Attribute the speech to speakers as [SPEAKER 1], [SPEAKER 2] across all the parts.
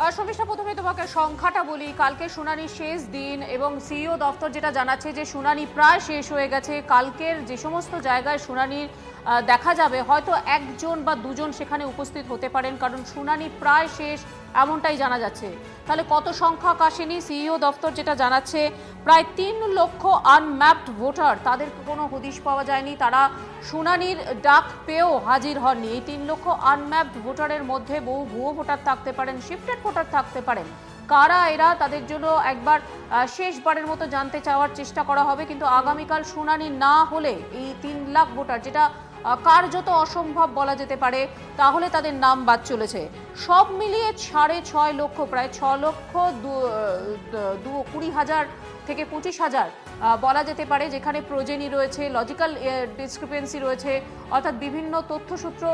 [SPEAKER 1] শর্মিষ্ঠা, প্রথমে তোমাকে সংখ্যাটা বলি। কালকে শুনানির শেষ দিন এবং সিইও দপ্তর যেটা জানাচ্ছে যে শুনানি প্রায় শেষ হয়ে গেছে। কালকের যে সমস্ত জায়গায় শুনানির দেখা যাবে, হয়তো একজন বা দুজন সেখানে উপস্থিত হতে পারেন, কারণ শুনানি প্রায় শেষ এমনটাই জানা যাচ্ছে। তাহলে কত সংখ্যক আসেনি? সিইও দপ্তর যেটা জানাচ্ছে প্রায় 3 লক্ষ আনম্যাপড ভোটার, তাদের কোনো হদিশ পাওয়া যায়নি, তারা শুনানির ডাক পেয়েও হাজির হননি। এই 3 লক্ষ আনম্যাপড ভোটারের মধ্যে বহু ভুয়ো ভোটার থাকতে পারেন, শিফটেড ভোটার থাকতে পারেন। কারা এরা, তাদের জন্য একবার শেষবারের মতো জানতে চাওয়ার চেষ্টা করা হবে। কিন্তু আগামীকাল শুনানি না হলে এই 3 লাখ ভোটার, যেটা কার্যত অসম্ভব বলা যেতে পারে, তাহলে তাদের নাম বাদ চলেছে। সব মিলিয়ে 6.5 লক্ষ, প্রায় 6,20,000 থেকে 25,000 বলা যেতে পারে, যেখানে প্রোজেনি রয়েছে, লজিক্যাল ডিসক্রিপেন্সি রয়েছে, অর্থাৎ বিভিন্ন তথ্যসূত্র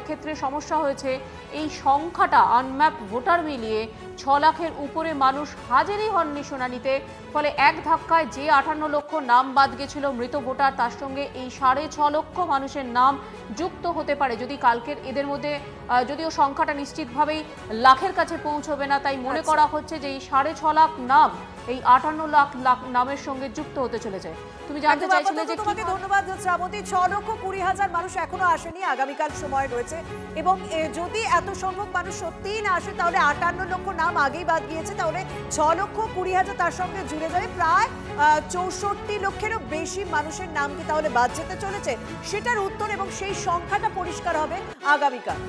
[SPEAKER 1] ক্ষেত্রে সমস্যা হয়েছে। এই সংখ্যাটা আনম্যাপ ভোটার মিলিয়ে 6 লাখের উপরে মানুষ হাজিরই হননি শুনানিতে। ফলে এক ধাক্কায় যে 58 লক্ষ নাম বাদ গেছিল মৃত ভোটার, তার সঙ্গে এই 6.5 লক্ষ মানুষের নাম যুক্ত হতে পারে যদি কালকের এদের মধ্যে, যদিও সংখ্যাটা নিশ্চিতভাবেই লাখের কাছে পৌঁছবে না, তাই মনে করা হচ্ছে যে এই 6.5 লাখ নাম এই 58 লাখ নামের সঙ্গে যুক্ত হতে চলেছে। তুমি জানতে চাইছিলে যে
[SPEAKER 2] তোমাকে ধন্যবাদ শ্রাবন্তী। 6,20,000 মানুষ এখনো আসেনি, আগামীকাল সময় রয়েছে, এবং যদি এত সংখ্যক মানুষ সত্যিই না আসে তাহলে 58 লক্ষ নাম আগেই বাদ গিয়েছে, তাহলে 6,20,000 তার সঙ্গে জুড়ে যাবে, প্রায় 64 লক্ষেরও বেশি মানুষের নাম কি তাহলে বাদ যেতে চলেছে? সেটার উত্তর এবং সেই সংখ্যাটা পরিষ্কার হবে আগামীকাল।